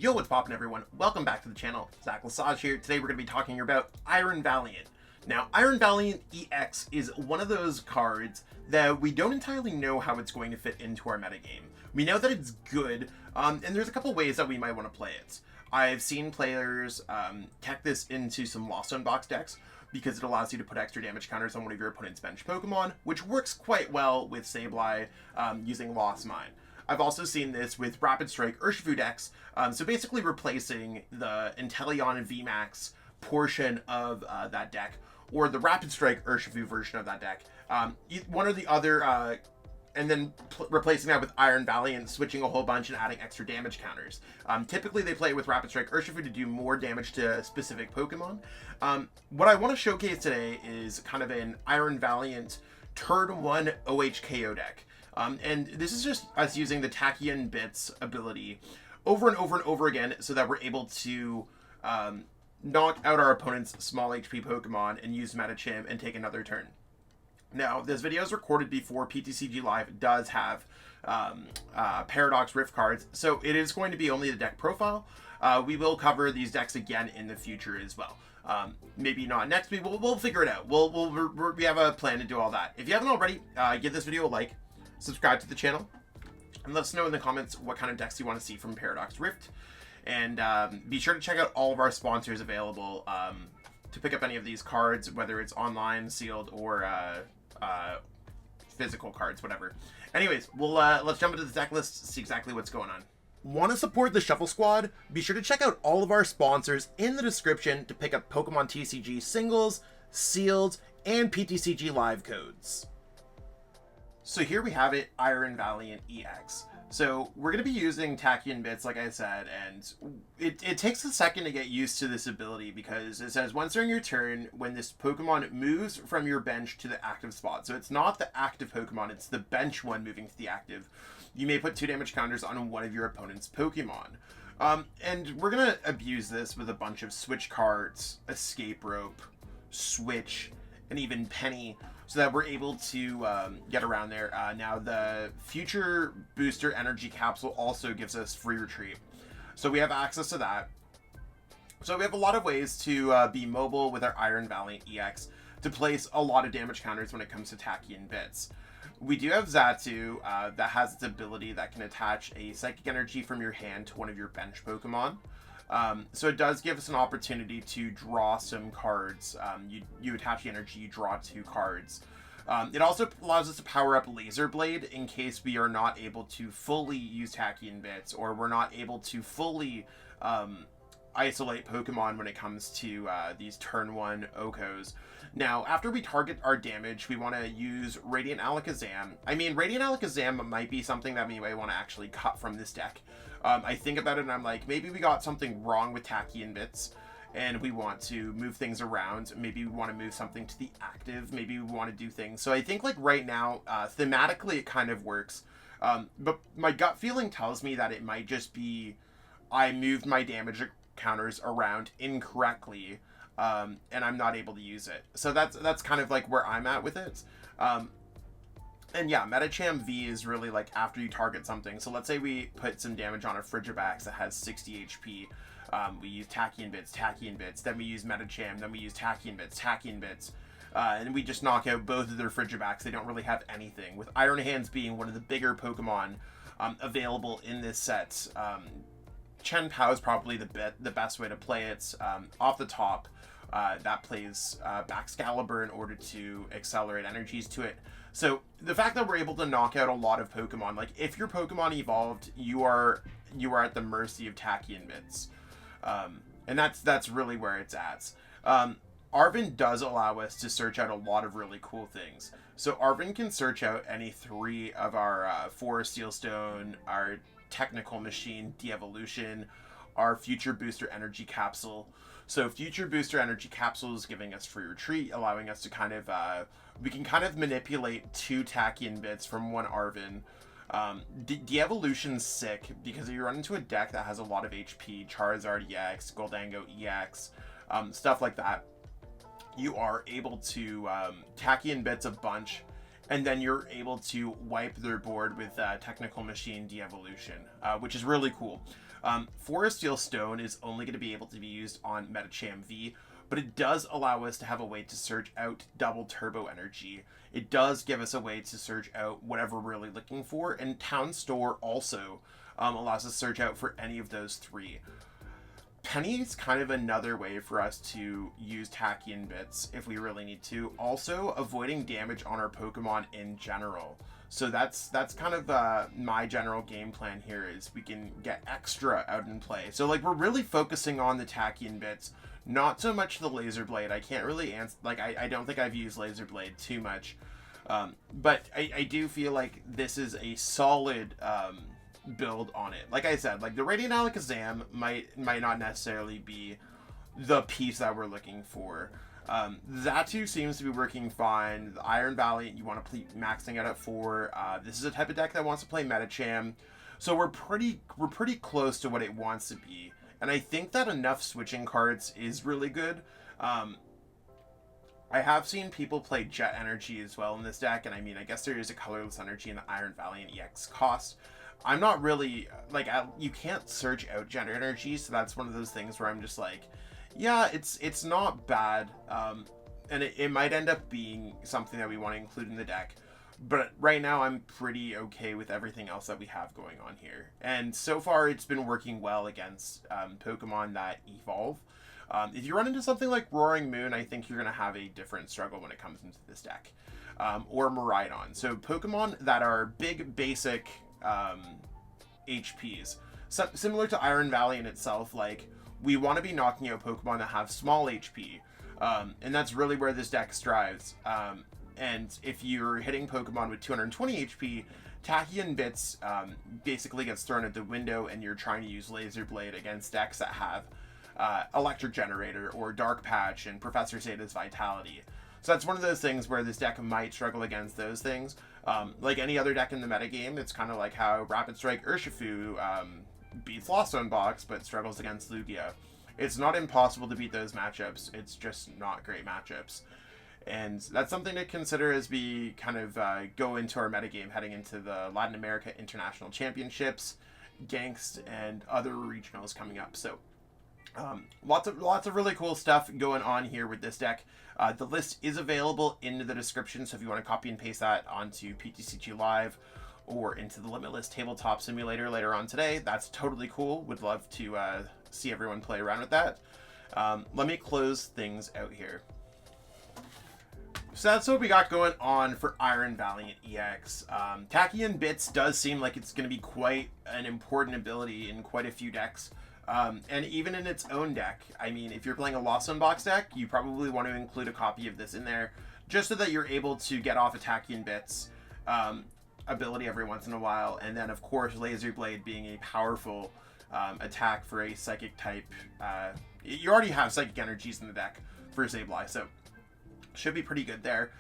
Yo, what's poppin' everyone? Welcome back to the channel. It's AtlasTCG here. Today we're going to be talking about Iron Valiant. Now, Iron Valiant EX is one of those cards that we don't entirely know how it's going to fit into our metagame. We know that it's good, and there's a couple ways that we might want to play it. I've seen players tech this into some Lost Zone box decks because it allows you to put extra damage counters on one of your opponent's bench Pokemon, which works quite well with Sableye using Lost Mine. I've also seen this with Rapid Strike Urshifu decks, so basically replacing the Inteleon and VMAX portion of that deck, or the Rapid Strike Urshifu version of that deck, one or the other, and then replacing that with Iron Valiant, switching a whole bunch and adding extra damage counters. Typically they play with Rapid Strike Urshifu to do more damage to specific Pokemon. What I want to showcase today is kind of an Iron Valiant turn 1 OHKO deck. And this is just us using the Tachyon Bits ability over and over and over again so that we're able to knock out our opponent's small HP Pokemon and use Medicham and take another turn. Now, this video is recorded before PTCG Live does have Paradox Rift cards, so it is going to be only the deck profile. We will cover these decks again in the future as well. Maybe not next week. We'll figure it out. We have a plan to do all that. If you haven't already, give this video a like. Subscribe to the channel, and let us know in the comments what kind of decks you want to see from Paradox Rift. And be sure to check out all of our sponsors available to pick up any of these cards, whether it's online, sealed, or physical cards, whatever. Anyways, let's jump into the deck list, see exactly what's going on. Want to support the Shuffle Squad? Be sure to check out all of our sponsors in the description to pick up Pokemon TCG singles, sealed, and PTCG live codes. So here we have it, Iron Valiant EX. So we're going to be using Tachyon Bits, like I said, and it takes a second to get used to this ability because it says once during your turn, when this Pokemon moves from your bench to the active spot. So it's not the active Pokemon, it's the bench one moving to the active. You may put 2 damage counters on one of your opponent's Pokemon. And we're going to abuse this with a bunch of Switch cards, Escape Rope, Switch, and even Penny, so that we're able to get around there. Now, the future booster energy capsule also gives us free retreat, so we have access to that. So we have a lot of ways to be mobile with our Iron Valiant EX to place a lot of damage counters when it comes to Tachyon Bits. We do have Xatu that has its ability that can attach a psychic energy from your hand to one of your bench Pokemon. So it does give us an opportunity to draw some cards. You attach the energy, you draw 2 cards. It also allows us to power up Laser Blade in case we are not able to fully use Tachyon Bits, or we're not able to fully isolate Pokemon when it comes to these turn 1 OHKOs. Now, after we target our damage, we want to use Radiant Alakazam. I mean, Radiant Alakazam might be something that we might want to actually cut from this deck. I think about it and I'm like, maybe we got something wrong with Tachyon Bits and we want to move things around. Maybe we want to move something to the active. Maybe we want to do things. So I think like right now, thematically it kind of works. But my gut feeling tells me that it might just be I moved my damage counters around incorrectly and I'm not able to use it. So that's kind of like where I'm at with it. And yeah, Medicham V is really like after you target something. So let's say we put some damage on a Frigibax that has 60 HP. We use Tachyon Bits, then we use Medicham, then we use Tachyon Bits, and we just knock out both of their Frigibax. They don't really have anything. With Iron Hands being one of the bigger Pokemon available in this set, Chen Pao is probably the best way to play it. Off the top, that plays Baxcalibur in order to accelerate energies to it. So the fact that we're able to knock out a lot of Pokemon, like if your Pokemon evolved, you are at the mercy of Tachyon Bits, and that's really where it's at. Arven does allow us to search out a lot of really cool things. So Arven can search out any 3 of our Forest Steelstone, our Technical Machine, Devolution, our Future Booster Energy Capsule. So Future Booster Energy Capsule is giving us free retreat, allowing us to kind of, we can kind of manipulate 2 Tachyon Bits from 1 Arven. Devolution's sick because if you run into a deck that has a lot of HP, Charizard EX, Goldango EX, stuff like that, you are able to Tachyon Bits a bunch and then you're able to wipe their board with Technical Machine Devolution, which is really cool. Forest Steel Stone is only going to be able to be used on Medicham V, but it does allow us to have a way to search out double turbo energy. It does give us a way to search out whatever we're really looking for, and Town Store also allows us to search out for any of those three. Penny is kind of another way for us to use Tachyon bits if we really need to. Also, avoiding damage on our Pokemon in general. So that's kind of my general game plan here, is we can get extra out in play. So like, we're really focusing on the Tachyon bits, not so much the Laser Blade. I can't really answer, like, I don't think I've used Laser Blade too much. But I do feel like this is a solid build on it. Like I said, like the Radiant Alakazam might not necessarily be the piece that we're looking for. Xatu seems to be working fine. The Iron Valiant, you want to play maxing out at 4. This is a type of deck that wants to play Medicham, so we're pretty close to what it wants to be. And I think that enough switching cards is really good. I have seen people play Jet Energy as well in this deck, and I mean, I guess there is a colorless energy in the Iron Valiant EX cost. I'm not really, like, you can't search out Jet Energy, so that's one of those things where I'm just like, yeah, it's not bad, and it might end up being something that we want to include in the deck, but right now I'm pretty okay with everything else that we have going on here. And so far it's been working well against Pokemon that evolve. If you run into something like Roaring Moon, I think you're going to have a different struggle when it comes into this deck, or Miraidon. So Pokemon that are big, basic HPs, similar to Iron Valiant itself. Like, we want to be knocking out Pokemon that have small HP, and that's really where this deck strives. And if you're hitting Pokemon with 220 HP, Tachyon bits basically gets thrown at the window, and you're trying to use Laser Blade against decks that have Electric Generator or Dark Patch and Professor Zeta's Vitality. So that's one of those things where this deck might struggle against those things. Like any other deck in the metagame, it's kind of like how Rapid Strike Urshifu beats Lost Zone Box, but struggles against Lugia. It's not impossible to beat those matchups, it's just not great matchups. And that's something to consider as we kind of go into our metagame heading into the Latin America International Championships, Gangst, and other regionals coming up. So lots of really cool stuff going on here with this deck. The list is available in the description, so if you want to copy and paste that onto PTCG Live or into the Limitless Tabletop Simulator later on today, that's totally cool. Would love to see everyone play around with that. Let me close things out here. So that's what we got going on for Iron Valiant EX. Tachyon bits does seem like it's going to be quite an important ability in quite a few decks. And even in its own deck, I mean, if you're playing a Lost Zone Box deck, you probably want to include a copy of this in there, just so that you're able to get off a Tachyon bits ability every once in a while. And then, of course, Laser Blade being a powerful attack for a Psychic type. You already have Psychic energies in the deck for Sableye, so should be pretty good there.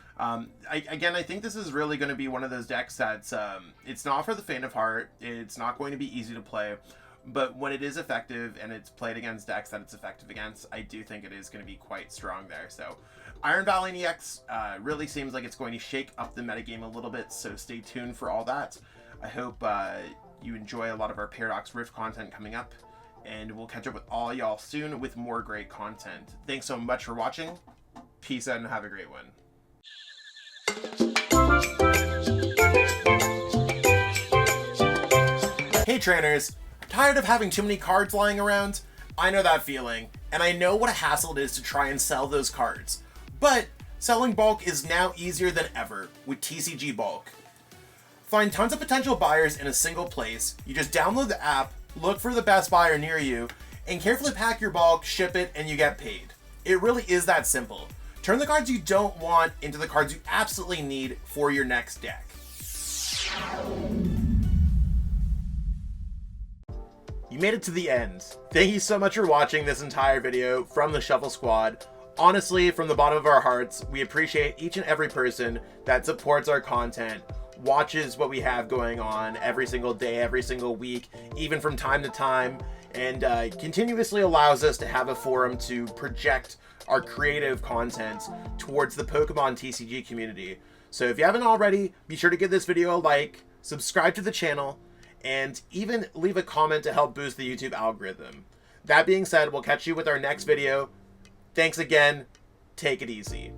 Again, I think this is really going to be one of those decks that's, it's not for the faint of heart. It's not going to be easy to play. But when it is effective and it's played against decks that it's effective against, I do think it is going to be quite strong there. So Iron Valiant EX really seems like it's going to shake up the metagame a little bit, so stay tuned for all that. I hope you enjoy a lot of our Paradox Rift content coming up, and we'll catch up with all y'all soon with more great content. Thanks so much for watching. Peace out and have a great one. Hey trainers! Tired of having too many cards lying around? I know that feeling, and I know what a hassle it is to try and sell those cards. But selling bulk is now easier than ever with TCG Bulk. Find tons of potential buyers in a single place. You just download the app, look for the best buyer near you, and carefully pack your bulk, ship it, and you get paid. It really is that simple. Turn the cards you don't want into the cards you absolutely need for your next deck. You made it to the end. Thank you so much for watching this entire video from the Shuffle Squad. Honestly, from the bottom of our hearts, we appreciate each and every person that supports our content, watches what we have going on every single day, every single week, even from time to time, and continuously allows us to have a forum to project our creative content towards the Pokemon TCG community. So if you haven't already, be sure to give this video a like, subscribe to the channel, and even leave a comment to help boost the YouTube algorithm. That being said, we'll catch you with our next video. Thanks again. Take it easy.